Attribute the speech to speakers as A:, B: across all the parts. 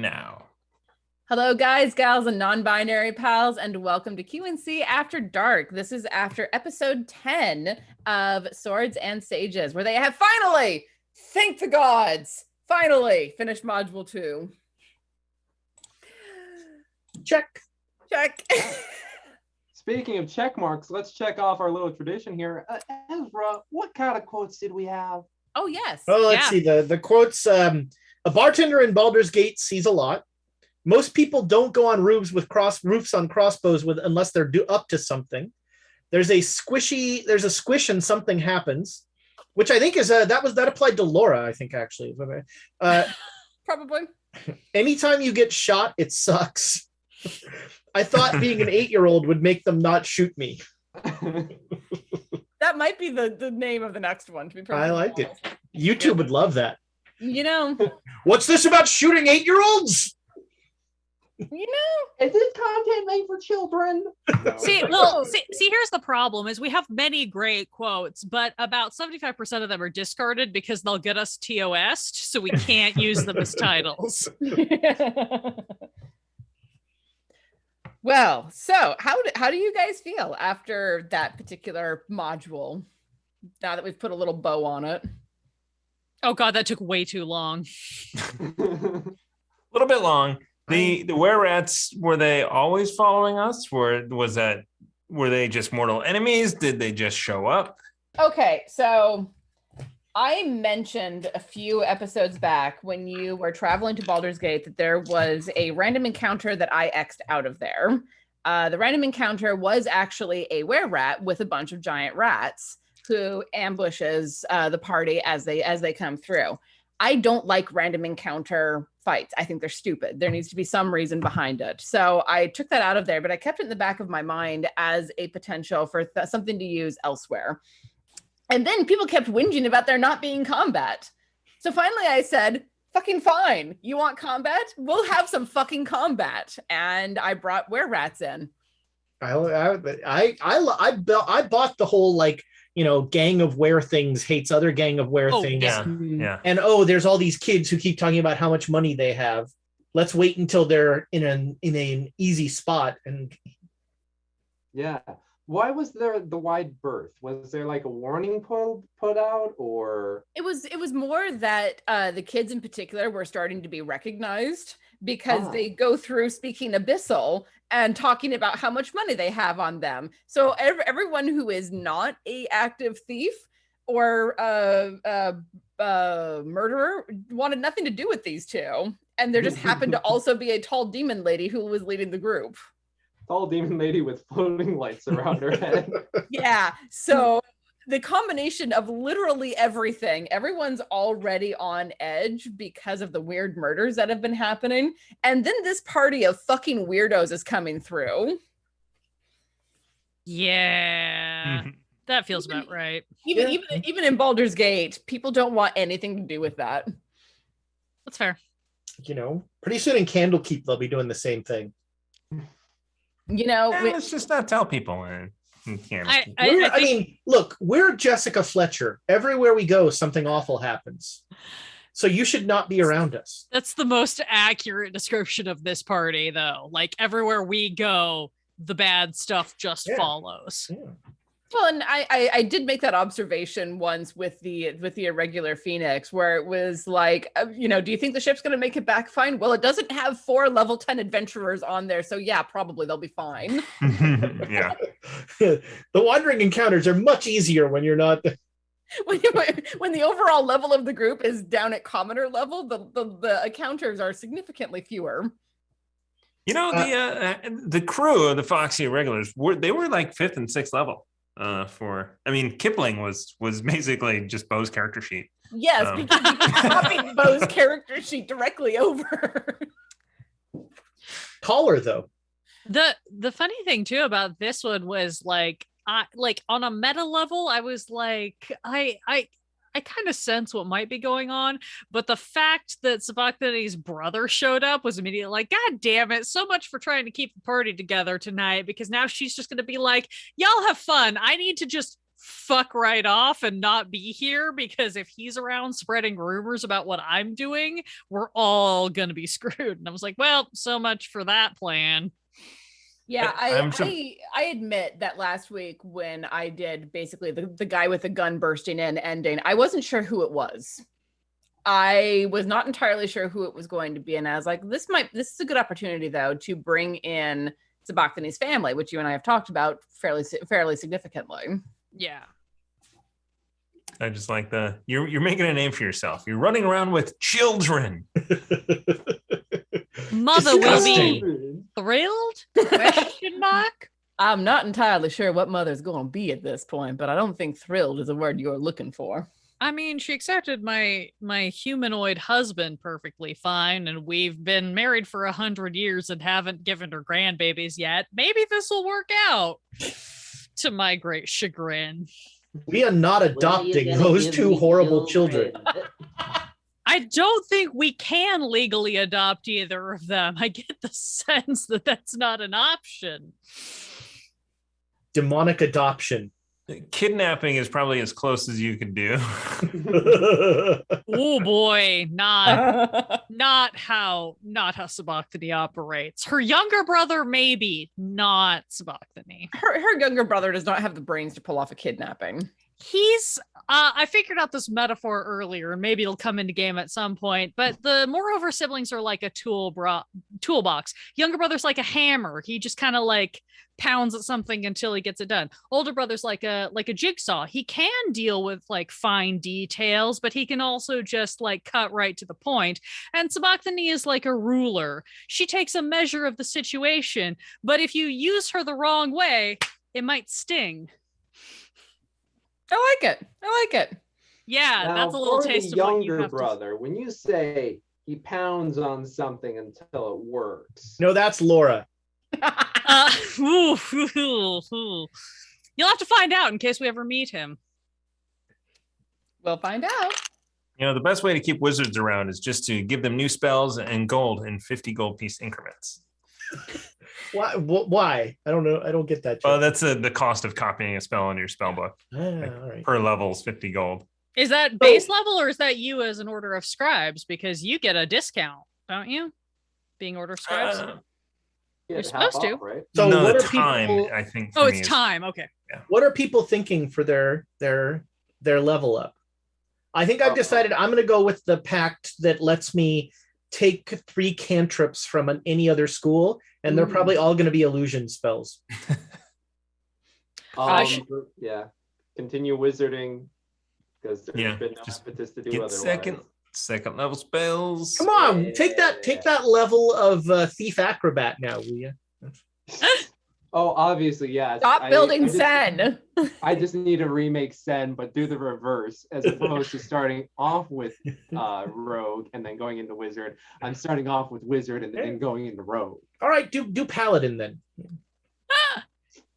A: now.
B: Hello, guys, gals, and non-binary pals, and welcome to QNC After Dark. This is after episode 10 of Swords and Sages, where they have finally, thank the gods, finally finished Module 2.
C: Check.
D: Speaking of check marks, let's check off our little tradition here. Ezra, what kind of quotes did we have?
B: Oh, yes.
C: Oh, let's see. The quotes. A bartender in Baldur's Gate sees a lot. Most people don't go on roofs on crossbows unless they're up to something. There's a squish and something happens, which I think is that applied to Laura, I think, actually.
B: Probably.
C: Anytime you get shot, it sucks. I thought being an 8-year-old would make them not shoot me.
B: That might be the name of the next one, to be perfectly
C: I like
B: honest.
C: it. YouTube would love that.
B: You know.
C: What's this about shooting 8-year-olds?
D: Is this content made for children? No.
E: See, here's the problem is we have many great quotes, but about 75% of them are discarded because they'll get us TOS'd, so we can't use them as titles.
B: Well, so how do you guys feel after that particular module, now that we've put a little bow on it?
E: Oh god, that took way too long.
A: A little bit long. The were-rats, were they always following us? Were they just mortal enemies? Did they just show up?
B: Okay, so I mentioned a few episodes back when you were traveling to Baldur's Gate that there was a random encounter that I X'd out of there. The random encounter was actually a were-rat with a bunch of giant rats who ambushes the party as they come through. I don't like random encounter fights. I think they're stupid. There needs to be some reason behind it. So I took that out of there, but I kept it in the back of my mind as a potential for something to use elsewhere. And then people kept whinging about there not being combat. So finally I said, fucking fine. You want combat? We'll have some fucking combat. And I brought were-rats in.
C: I bought the whole gang of were things hates other gang of were things.
A: Yeah.
C: And there's all these kids who keep talking about how much money they have. Let's wait until they're in an easy spot. And
D: Yeah. Why was there the wide berth? Was there like a warning put out, or
B: it was more that the kids in particular were starting to be recognized because they go through speaking Abyssal and talking about how much money they have on them. So everyone who is not a active thief or murderer wanted nothing to do with these two. And there just happened to also be a tall demon lady who was leading the group.
D: tall demon lady with floating lights around her head?
B: Yeah. So the combination of literally everything, everyone's already on edge because of the weird murders that have been happening. And then this party of fucking weirdos is coming through.
E: Yeah, that feels about right.
B: Even in Baldur's Gate, people don't want anything to do with that.
E: That's fair.
C: Pretty soon in Candlekeep, they'll be doing the same thing.
A: Let's just not tell people.
C: Look, we're Jessica Fletcher. Everywhere we go, something awful happens. So you should not be around us.
E: That's the most accurate description of this party, though. Like, everywhere we go, the bad stuff just follows.
C: Yeah.
B: Well, and I did make that observation once with the irregular Phoenix, where it was like, do you think the ship's going to make it back fine? Well, it doesn't have 4 level 10 adventurers on there, so yeah, probably they'll be fine.
A: Yeah.
C: The wandering encounters are much easier when you're not.
B: When the overall level of the group is down at commoner level, the encounters are significantly fewer.
A: The crew of the Foxy Irregulars were like 5th and 6th level. Kipling was basically just Bo's character sheet.
B: Yes, because you copied Bo's character sheet directly over.
C: Taller though.
E: The funny thing too about this one was like on a meta level, I was like, I kind of sense what might be going on, but the fact that Sabachthani's brother showed up was immediately like, God damn it, so much for trying to keep the party together tonight, because now she's just going to be like, y'all have fun. I need to just fuck right off and not be here, because if he's around spreading rumors about what I'm doing, we're all gonna be screwed. And I was like, well, so much for that plan.
B: Yeah,
A: I'm
B: I admit that last week when I did basically the guy with the gun bursting in ending, I wasn't sure who it was. I was not entirely sure who it was going to be, and I was like, this is a good opportunity though to bring in Sabachthani's family, which you and I have talked about fairly significantly.
E: Yeah.
A: I just like you're making a name for yourself. You're running around with children.
E: Mother will be
C: Disgusting.
E: thrilled? Question mark?
B: I'm not entirely sure what mother's going to be at this point, but I don't think thrilled is a word you're looking for.
E: I mean, she accepted my humanoid husband perfectly fine, and we've been married for 100 years and haven't given her grandbabies yet. Maybe this will work out, to my great chagrin.
C: We are not adopting those two horrible children.
E: I don't think we can legally adopt either of them. I get the sense that that's not an option.
C: Demonic adoption.
A: Kidnapping is probably as close as you can do.
E: Oh boy, not how Sabachthani operates. Her younger brother, maybe, not Sabachthani.
B: Her younger brother does not have the brains to pull off a kidnapping.
E: He's I figured out this metaphor earlier, and maybe it'll come into game at some point, but the moreover siblings are like a toolbox. Younger brother's like a hammer. He just kind of like pounds at something until he gets it done. Older brother's like a jigsaw. He can deal with like fine details, but he can also just like cut right to the point. And Sabachthani is like a ruler. She takes a measure of the situation, but if you use her the wrong way, it might sting.
B: I like it.
E: Yeah,
D: Now,
E: that's a little
D: for
E: taste
D: the
E: of what you
D: younger
E: have
D: brother. When you say he pounds on something until it works,
C: No, that's Laura.
E: You'll have to find out in case we ever meet him.
B: We'll find out.
A: You know, the best way to keep wizards around is just to give them new spells and gold in 50 gold piece increments.
C: Why? Why? I don't know. I don't get that.
A: Well,
C: joke.
A: that's the cost of copying a spell into your spell book.
C: All right.
A: Per level is 50 gold.
E: Is that base level, or is that you as an order of scribes? Because you get a discount, don't you? Being order of scribes? You're supposed to.
D: right?
C: So
A: no,
C: what
A: the
C: are
A: time,
C: people?
A: I think.
E: Oh,
A: for
E: it's
A: me is-
E: time. Okay.
C: What are people thinking for their level up? I think I've decided I'm going to go with the pact that lets me take 3 cantrips from any other school, and they're probably all going to be illusion spells.
D: Yeah. Continue wizarding because there's been no
A: just
D: impetus to do
A: Get
D: otherwise.
A: second level spells.
C: Come on, take that level of thief acrobat now, will you?
D: Oh, obviously, yeah.
B: Stop building Sen.
D: I just need to remake Sen, but do the reverse as opposed to starting off with rogue and then going into wizard. I'm starting off with wizard and then going into rogue.
C: All right, do paladin then.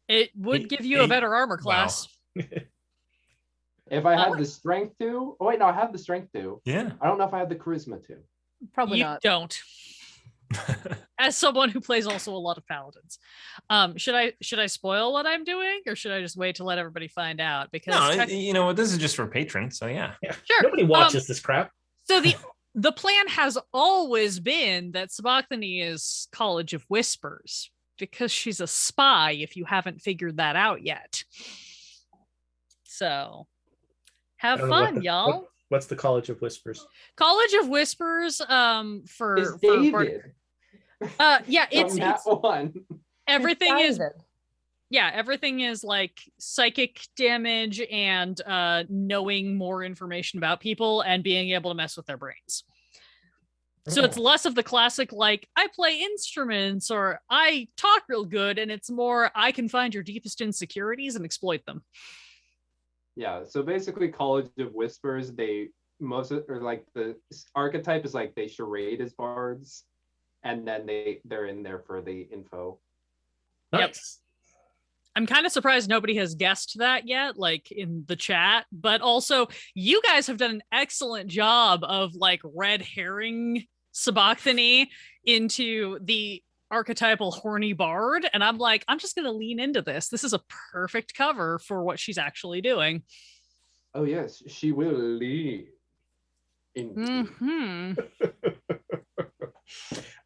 E: It would give you a better armor class.
D: If I had the strength to, oh wait, no, I have the strength to.
A: Yeah.
D: I don't know if I have the charisma to.
B: Probably
E: You
B: not.
E: don't. As someone who plays also a lot of paladins, should I spoil what I'm doing, or should I just wait to let everybody find out? Because
A: No, you know what? This is just for patrons, so yeah.
E: sure,
C: Nobody watches this crap.
E: So the plan has always been that Sabachthani is College of Whispers because she's a spy. If you haven't figured that out yet, so have
C: I don't know
E: fun, y'all.
C: What's the College of Whispers?
E: College of Whispers,
D: Is David?
E: Yeah, it's
D: that one.
E: everything is
B: David.
E: yeah, everything is like psychic damage and knowing more information about people and being able to mess with their brains. So it's less of the classic, like, I play instruments or I talk real good, and it's more, I can find your deepest insecurities and exploit them.
D: Yeah, so basically College of Whispers, the archetype is like they charade as bards, and then they're in there for the info.
C: Nice.
E: I'm kind of surprised nobody has guessed that yet, like in the chat, but also you guys have done an excellent job of like red herring Sabachthani into the archetypal horny bard, and I'm like, I'm just gonna lean into this. This is a perfect cover for what she's actually doing.
D: Oh yes, she will lead.
E: Hmm.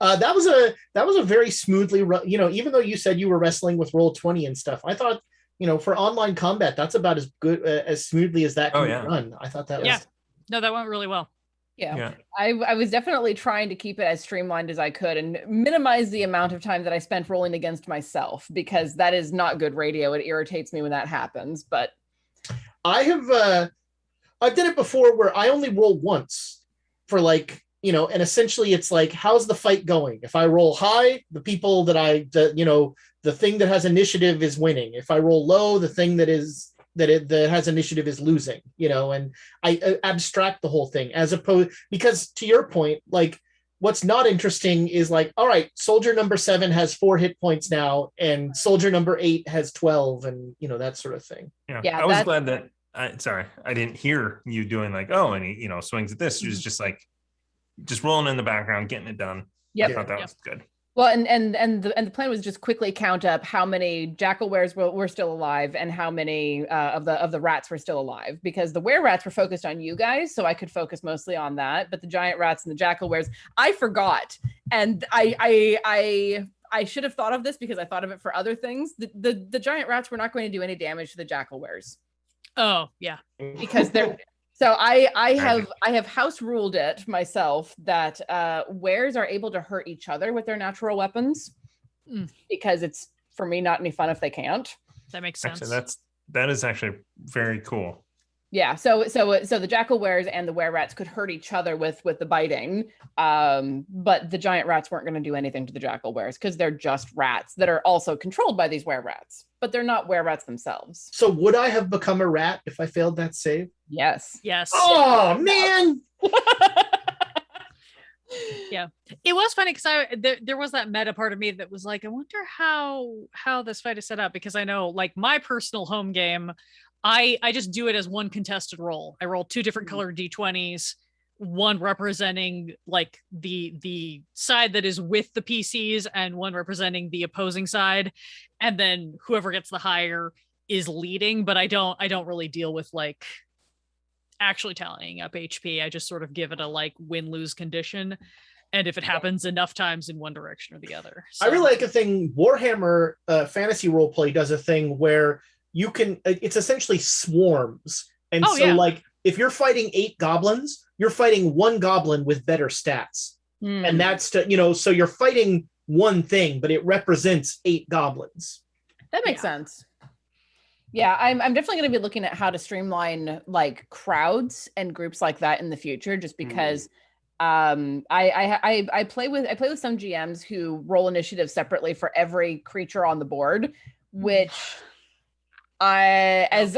C: That was a very smoothly run. Even though you said you were wrestling with Roll20 and stuff, I thought, for online combat, that's about as good as smoothly as that can be run. I thought that was.
E: No, that went really well.
B: Yeah. I was definitely trying to keep it as streamlined as I could and minimize the amount of time that I spent rolling against myself, because that is not good radio. It irritates me when that happens. But
C: I've done it before where I only roll once for and essentially it's like, how's the fight going? If I roll high, the people that the thing that has initiative is winning. If I roll low, the thing that has initiative is losing, and I abstract the whole thing, as opposed, because to your point, what's not interesting is all right, soldier number 7 has 4 hit points now, and soldier number 8 has 12, and that sort of thing.
A: I was glad that I didn't hear you doing and he swings at this. It was just rolling in the background, getting it done. I thought that was good.
B: Well, and the plan was just quickly count up how many jackal wares were still alive and how many of the rats were still alive, because the were rats were focused on you guys, so I could focus mostly on that. But the giant rats and the jackal wares, I forgot, and I should have thought of this because I thought of it for other things. The giant rats were not going to do any damage to the jackal wares.
E: Oh yeah,
B: because they're. So I have house ruled it myself that wares are able to hurt each other with their natural weapons, because it's, for me, not any fun if they can't.
E: That makes sense.
A: Actually, that is actually very cool.
B: Yeah. So the jackal wares and the were rats could hurt each other with the biting, but the giant rats weren't going to do anything to the jackal wares because they're just rats that are also controlled by these were rats, but they're not were rats themselves.
C: So would I have become a rat if I failed that save?
B: Yes.
C: Oh man.
E: Yeah, it was funny because there was that meta part of me that was like, I wonder how this fight is set up, because I know my personal home game, I just do it as one contested roll. I roll 2 different colored d20s, one representing the side that is with the PCs and one representing the opposing side, and then whoever gets the higher is leading. But I don't really deal with actually tallying up HP. I just sort of give it a win-lose condition, and if it happens enough times in one direction or the other. So.
C: I really like a thing. Warhammer fantasy roleplay does a thing where you can, it's essentially swarms, and if you're fighting 8 goblins, you're fighting 1 goblin with better stats, and that's so you're fighting one thing, but it represents 8 goblins.
B: That makes sense. Yeah, I'm definitely going to be looking at how to streamline crowds and groups like that in the future, just because I play with some GMs who roll initiative separately for every creature on the board, which as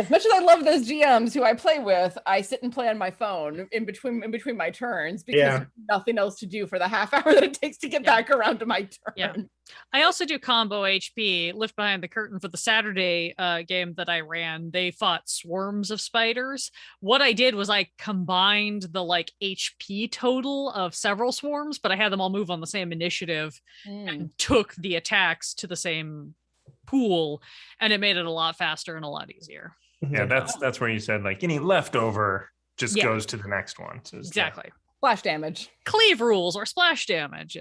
B: much as I love those GMs who I play with, I sit and play on my phone in between my turns, because there's nothing else to do for the half hour that it takes to get back around to my turn.
E: Yeah. I also do combo HP. Lift behind the curtain for the Saturday game that I ran. They fought swarms of spiders. What I did was I combined the HP total of several swarms, but I had them all move on the same initiative and took the attacks to the same pool, and it made it a lot faster and a lot easier.
A: Yeah, that's where you said any leftover just goes to the next one. So
E: exactly.
B: Splash damage.
E: Cleave rules or splash damage.
B: I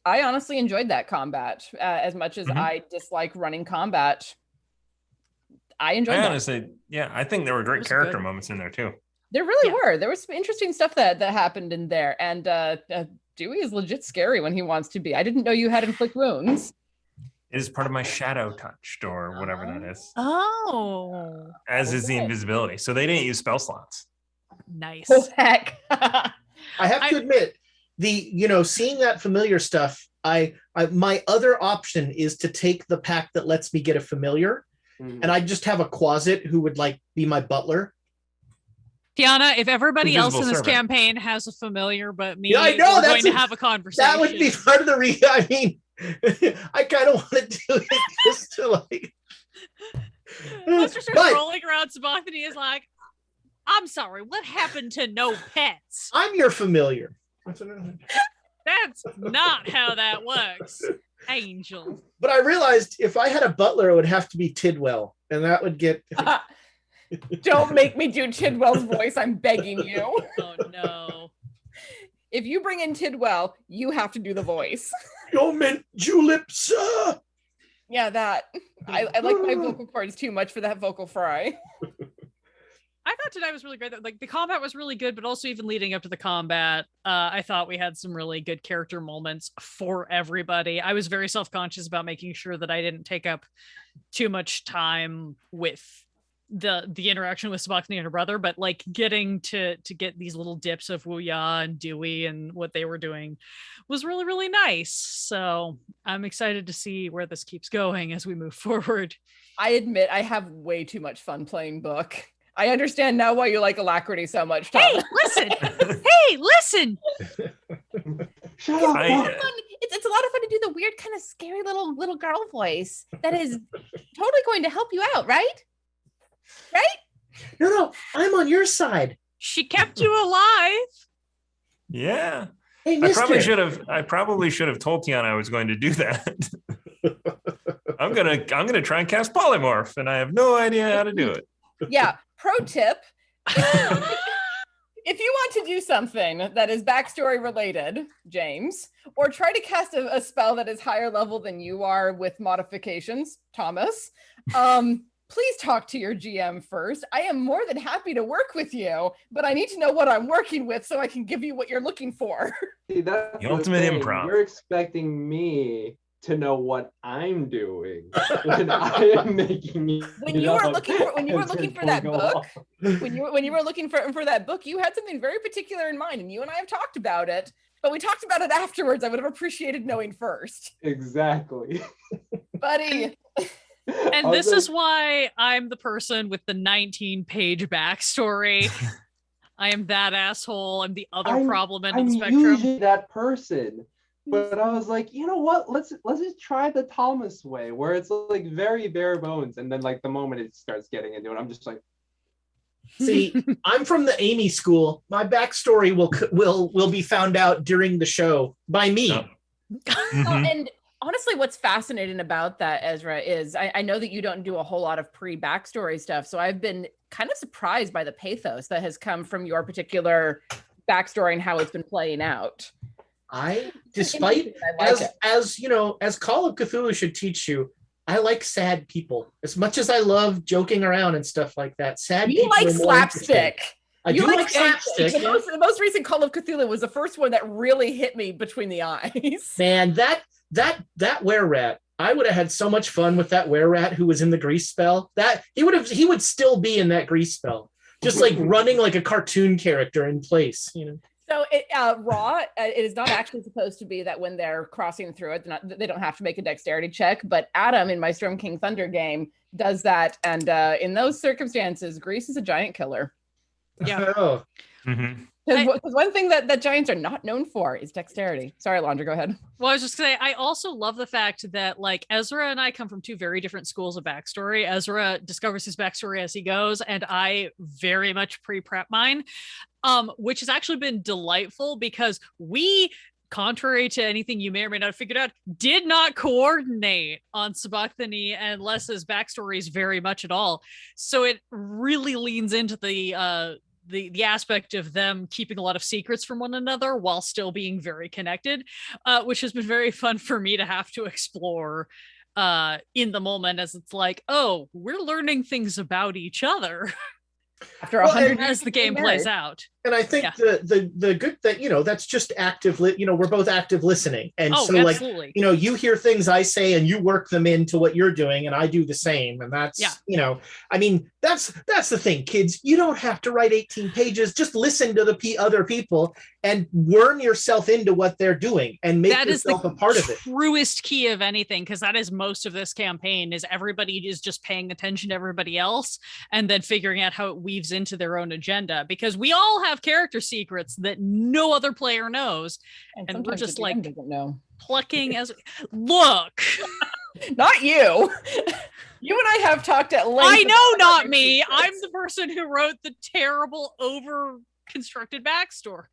B: honestly enjoyed that combat as much as I dislike running combat. I enjoyed that.
A: Honestly, I think there were great character moments in there too.
B: There really were. There was some interesting stuff that happened in there, and Dewey is legit scary when he wants to be. I didn't know you had inflict wounds.
A: It is part of my shadow touched, or whatever that is.
E: Oh.
A: As is the invisibility. So they didn't use spell slots.
E: Nice.
B: Oh, heck.
C: I have to admit, seeing that familiar stuff, I my other option is to take the pack that lets me get a familiar, and I just have a Quasit who would be my butler.
E: Tiana, if everybody else in this campaign has a familiar but me, I know we're going to have a conversation.
C: That would be part of the reason. I mean, I kind of want to do it just to
E: Buster starts rolling around. Sabathani is like, I'm sorry, what happened to no pets?
C: I'm your familiar.
E: That's That's not how that works, Angel.
C: But I realized if I had a butler, it would have to be Tidwell, and that would get.
B: Don't make me do Tidwell's voice. I'm begging you.
E: Oh no.
B: If you bring in Tidwell, you have to do the voice.
C: You meant juleps.
B: Yeah, that. I like my vocal cords too much for that vocal fry.
E: I thought tonight was really great. Like the combat was really good, but also even leading up to the combat, I thought we had some really good character moments for everybody. I was very self-conscious about making sure that I didn't take up too much time with the interaction with Sabachthani and her brother, but like getting to get these little dips of Wuya and Dewey and what they were doing was really, really nice. So I'm excited to see where this keeps going as we move forward.
B: I admit I have way too much fun playing Book. I understand now why you like Alacrity so much, Tom.
E: Hey, listen! Hey, listen!
D: Shut up.
B: It's a lot of fun to do the weird kind of scary little girl voice that is totally going to help you out, right? Right?
C: No, I'm on your side.
E: She kept you alive.
A: Yeah.
C: Hey,
A: I
C: mister.
A: probably should have told Tiana I was going to do that. I'm gonna try and cast polymorph, and I have no idea how to do it.
B: Yeah. Pro tip. If you want to do something that is backstory related, James, or try to cast a spell that is higher level than you are with modifications, Thomas, please talk to your GM first. I am more than happy to work with you, but I need to know what I'm working with so I can give you what you're looking for.
D: See, that's
A: The ultimate
D: thing.
A: improv.
D: You're expecting me to know what I'm doing when I am making
B: When you were looking for that book, when you were looking for that book, you had something very particular in mind, and you and I have talked about it, but we talked about it afterwards. I would have appreciated knowing first.
D: Exactly.
B: Buddy.
E: And this is why I'm the person with the 19-page backstory. I am that asshole. I'm the other problem end of the spectrum.
D: Usually that person. But I was like, you know what? Let's just try the Thomas way, where it's like very bare bones, and then like the moment it starts getting into it, I'm just like,
C: See, I'm from the Amy school. My backstory will be found out during the show by me.
A: Oh.
B: Well, and honestly, what's fascinating about that, Ezra, is I know that you don't do a whole lot of pre-backstory stuff, so I've been kind of surprised by the pathos that has come from your particular backstory and how it's been playing out.
C: Despite as you know, as Call of Cthulhu should teach you, I like sad people as much as I love joking around and stuff like that. Sad
B: You
C: people
B: like
C: are more
B: slapstick.
C: I do like slapstick.
B: The most recent Call of Cthulhu was the first one that really hit me between the eyes.
C: Man, that were rat. I would have had so much fun with that were rat who was in the grease spell. That he would still be in that grease spell, just like running like a cartoon character in place. You know.
B: So raw, it is not actually supposed to be that when they're crossing through it, they don't have to make a dexterity check. But Adam in my Storm King Thunder game does that, and in those circumstances, grease is a giant killer.
E: Yeah.
C: Oh.
A: Mm-hmm.
B: Because one thing that giants are not known for is dexterity. Sorry, Landra, go ahead.
E: Well, I was just gonna say, I also love the fact that like Ezra and I come from two very different schools of backstory. Ezra discovers his backstory as he goes, and I very much pre-prep mine, which has actually been delightful because we, contrary to anything you may or may not have figured out, did not coordinate on Sabachthani and Les's backstories very much at all. So it really leans into the aspect of them keeping a lot of secrets from one another while still being very connected, which has been very fun for me to have to explore in the moment, as it's like, oh, we're learning things about each other
B: After 100
E: as the game plays out.
C: And I think the good thing, that's just active, we're both active listening. And so
E: absolutely.
C: You hear things I say and you work them into what you're doing, and I do the same. And that's, that's the thing, kids. You don't have to write 18 pages. Just listen to the other people and worm yourself into what they're doing and make yourself a part of it.
E: Truest key of anything, because that is most of this campaign, is everybody is just paying attention to everybody else and then figuring out how it weaves into their own agenda, because we all have character secrets that no other player knows, and we're just like plucking as look.
B: Not you. You and I have talked at length.
E: I know, not me. I'm the person who wrote the terrible constructed backstory.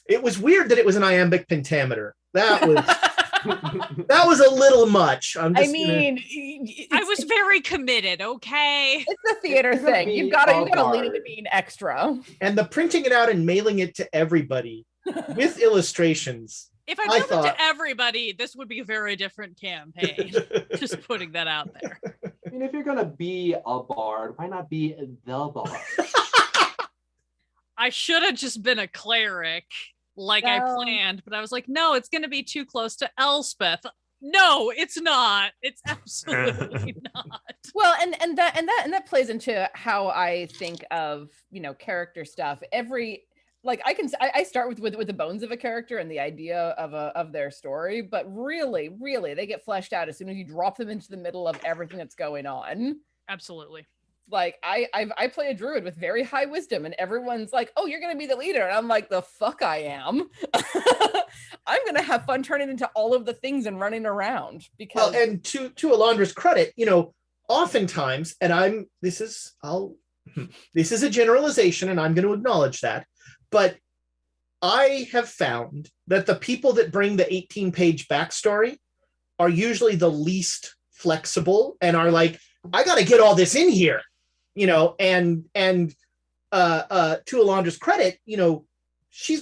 C: It was weird that it was an iambic pentameter. That was that was a little much.
B: I mean,
E: I was very committed. Okay.
B: it's a theater
D: It's gonna
B: thing.
D: be
B: You gotta
D: a
B: lean into
D: bard.
B: being extra.
C: and the printing it out and mailing it to everybody with illustrations.
E: If I
C: I
E: mailed it
C: thought-
E: to everybody, this would be a very different campaign. Just putting that out there.
D: I mean, if you're gonna be a bard, why not be the bard?
E: I should have just been a cleric like I
B: No.
E: planned, but I was like, no, it's going to be too close to Elspeth. No, it's not. It's absolutely not.
B: Well, and that plays into how I think of, you know, character stuff. I start with the bones of a character and the idea of their story, but really they get fleshed out as soon as you drop them into the middle of everything that's going on.
E: Absolutely.
B: Like I play a druid with very high wisdom, and everyone's like, "Oh, you're gonna be the leader," and I'm like, "The fuck I am." I'm gonna have fun turning into all of the things and running around because.
C: Well, and to Alondra's credit, you know, oftentimes, and this is a generalization, and I'm going to acknowledge that, but I have found that the people that bring the 18-page backstory are usually the least flexible and are like, I got to get all this in here, you know, and to Alondra's credit, you know, she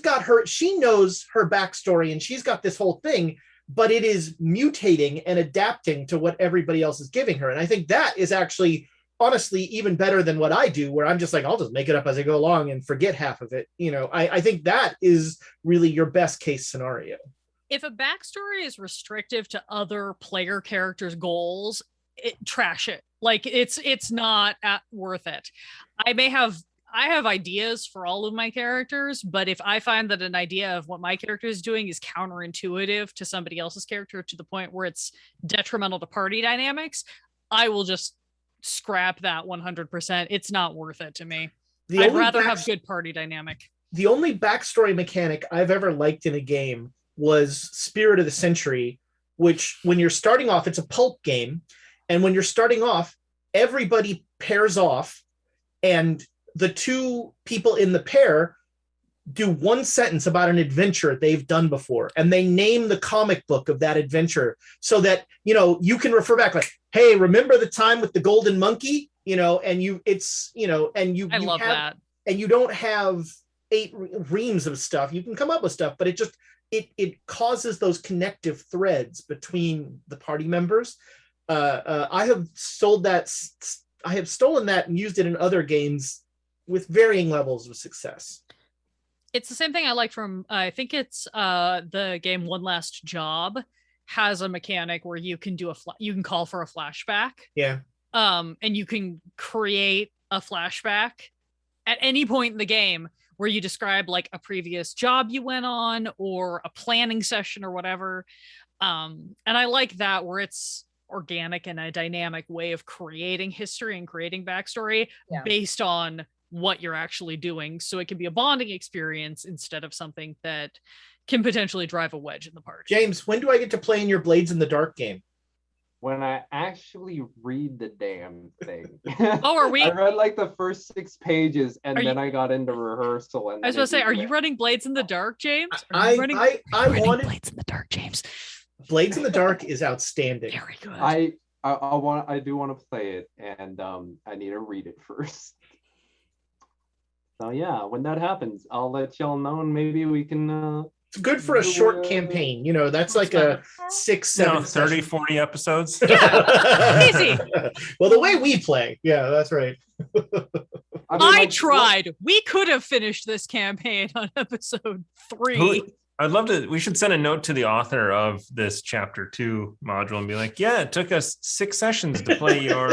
C: knows her backstory and she's got this whole thing, but it is mutating and adapting to what everybody else is giving her. And I think that is actually, honestly, even better than what I do, where I'm just like, I'll just make it up as I go along and forget half of it. You know, I think that is really your best case scenario.
E: If a backstory is restrictive to other player characters' goals, trash it. Like it's not worth it. I have ideas for all of my characters, but if I find that an idea of what my character is doing is counterintuitive to somebody else's character to the point where it's detrimental to party dynamics, I will just scrap that 100%. It's not worth it to me. I'd rather have good party dynamic.
C: The only backstory mechanic I've ever liked in a game was Spirit of the Century, which when you're starting off, it's a pulp game. And when you're starting off, everybody pairs off and the two people in the pair do one sentence about an adventure they've done before. And they name the comic book of that adventure so that, you know, you can refer back like, hey, remember the time with the golden monkey? You know, and I love that. And you don't have 8 reams of stuff. You can come up with stuff, but it causes those connective threads between the party members. I have stolen that and used it in other games with varying levels of success.
E: It's the same thing I like from, I think it's the game One Last Job has a mechanic where you can do you can call for a flashback.
C: Yeah.
E: And you can create a flashback at any point in the game where you describe like a previous job you went on or a planning session or whatever. And I like that where it's organic and a dynamic way of creating history and creating backstory based on what you're actually doing. So it can be a bonding experience instead of something that can potentially drive a wedge in the party.
C: James, when do I get to play in your Blades in the Dark game?
D: When I actually read the damn thing.
E: Oh, are we?
D: I read like the first 6 pages and then I got into rehearsal. And
E: I was going to say, are you running Blades in the Dark, James?
C: I wanted
E: Blades in the Dark, James.
C: Blades in the Dark is outstanding.
E: Very good.
D: I do want to play it, and I need to read it first. So yeah, when that happens, I'll let y'all know, and maybe we can.
C: It's good for a short campaign. You know, that's like a 6, 7,
A: 30, 40 episodes.
E: Yeah, easy.
C: Well, the way we play, yeah, that's right.
E: I tried. We could have finished this campaign on episode 3.
A: I'd love to. We should send a note to the author of this chapter 2 module and be like, "Yeah, it took us 6 sessions to play your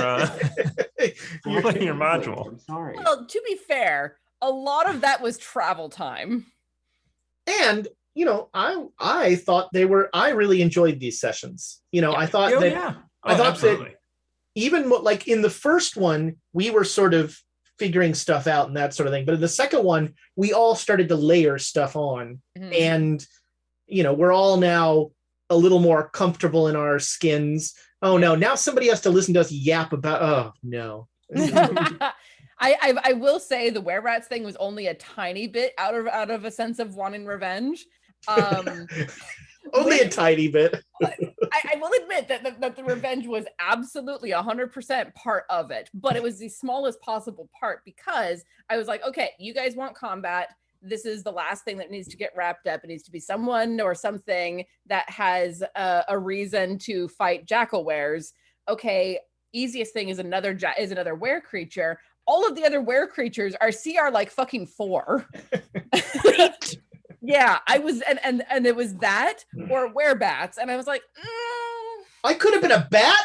A: module."
D: I'm sorry.
B: Well, to be fair, a lot of that was travel time.
C: And you know, I thought I really enjoyed these sessions. You know, I thought that even like in the first one, we were sort of figuring stuff out and that sort of thing. But in the second one, we all started to layer stuff on. Mm-hmm. And, you know, we're all now a little more comfortable in our skins. Oh, no. Now somebody has to listen to us yap about, oh, no.
B: I will say the were-rats thing was only a tiny bit out of a sense of wanting revenge.
C: Only a tiny bit.
B: I will admit that the revenge was absolutely 100% part of it, but it was the smallest possible part because I was like, okay, you guys want combat. This is the last thing that needs to get wrapped up. It needs to be someone or something that has a reason to fight jackal-wares. Okay, easiest thing is another were creature. All of the other were creatures are CR like fucking 4. Yeah, I was, and it was that or werebats, and I was like,
C: I could have been a bat.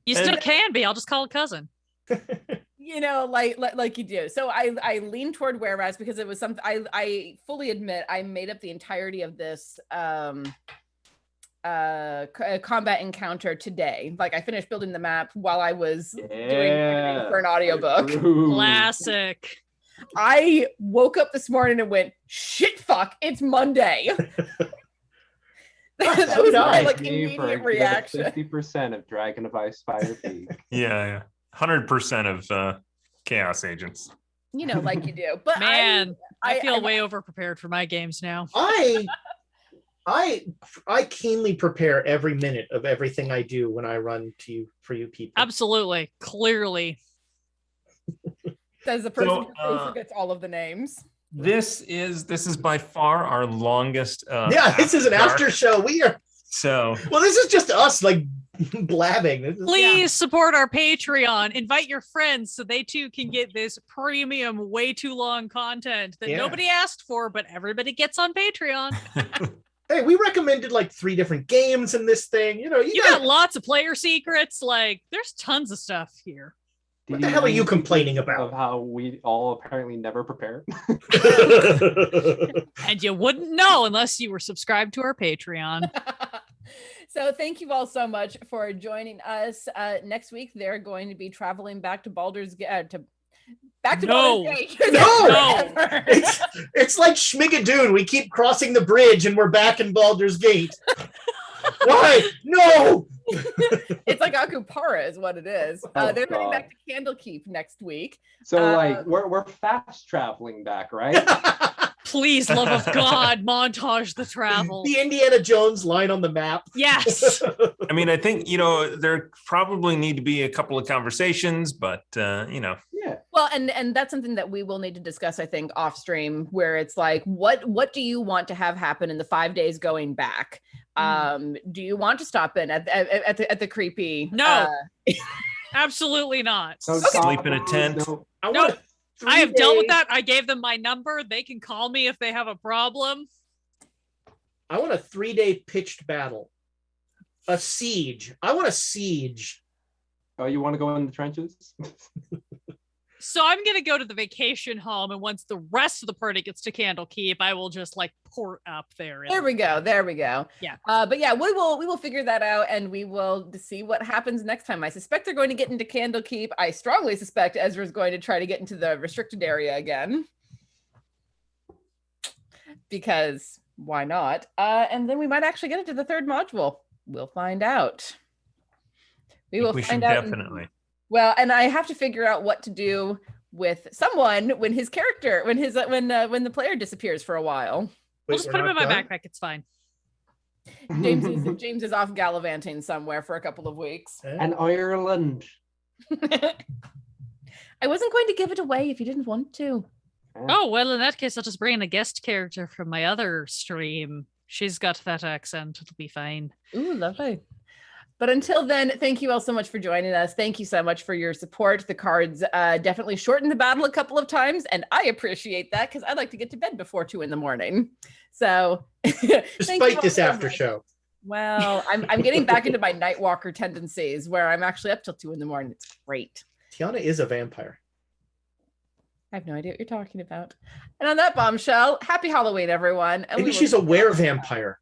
E: You still can be. I'll just call a cousin.
B: You know, like you do. So I leaned toward werebats because it was something I fully admit I made up the entirety of this combat encounter today. Like I finished building the map while I was doing editing for an audiobook.
E: Classic.
B: I woke up this morning and went, shit, fuck, it's Monday. That was my like immediate reaction.
D: 50% of Dragon of Ice Fire Peak.
A: Yeah. 100% of Chaos Agents.
B: You know, like you do. But
E: man, I feel way over prepared for my games now.
C: I keenly prepare every minute of everything I do when I run for you people.
E: Absolutely. Clearly.
B: Says the person who forgets all of the names.
A: This is by far our longest.
C: This is an after show. We are well. This is just us like blabbing.
E: Please support our Patreon. Invite your friends so they too can get this premium, way too long content that nobody asked for, but everybody gets on Patreon.
C: Hey, we recommended like 3 different games in this thing. You know, you
E: got lots of player secrets. Like, there's tons of stuff here.
C: What the hell are you complaining about?
D: Of how we all apparently never prepare.
E: And you wouldn't know unless you were subscribed to our Patreon.
B: So thank you all so much for joining us. Next week, they're going to be traveling back to Baldur's Gate. Baldur's Gate.
C: No. It's like Schmigadoon. We keep crossing the bridge and we're back in Baldur's Gate. Why? No!
B: It's like Akupara is what it is. They're going back to Candlekeep next week.
D: So like we're fast traveling back, right?
E: Please, love of God, montage the travel.
C: The Indiana Jones line on the map.
E: Yes.
A: I mean, I think, there probably need to be a couple of conversations, but,
D: Yeah.
B: Well, and that's something that we will need to discuss, I think, off stream, where it's like, what do you want to have happen in the 5 days going back? Do you want to stop in at the creepy?
E: No, absolutely not.
D: No,
A: sleep in a tent.
E: No. I have dealt with that. I gave them my number. They can call me if they have a problem.
C: I want a 3-day pitched battle. A siege. I want a siege.
D: Oh, you want to go in the trenches?
E: So I'm going to go to the vacation home, and once the rest of the party gets to Candlekeep, I will just like port up there.
B: There we go.
E: Yeah.
B: But yeah, we will figure that out, and we will see what happens next time. I suspect they're going to get into Candlekeep. I strongly suspect Ezra's going to try to get into the restricted area again. Because why not? And then we might actually get into the 3rd module. We'll find out. We find out.
A: Definitely.
B: Well, and I have to figure out what to do with someone when the player disappears for a while.
E: We'll just put him in my backpack. It's fine.
B: James is off gallivanting somewhere for a couple of weeks.
D: And Ireland.
B: I wasn't going to give it away if you didn't want to.
E: Oh, well, in that case, I'll just bring in a guest character from my other stream. She's got that accent. It'll be fine.
B: Ooh, lovely. But until then, thank you all so much for joining us. Thank you so much for your support. The cards definitely shortened the battle a couple of times, and I appreciate that because I like to get to bed before 2 a.m. So,
C: despite this after show.
B: Well, I'm getting back into my Nightwalker tendencies where I'm actually up till 2 a.m. It's great.
C: Tiana is a vampire.
B: I have no idea what you're talking about. And on that bombshell, happy Halloween, everyone. And
C: maybe she's a were-vampire.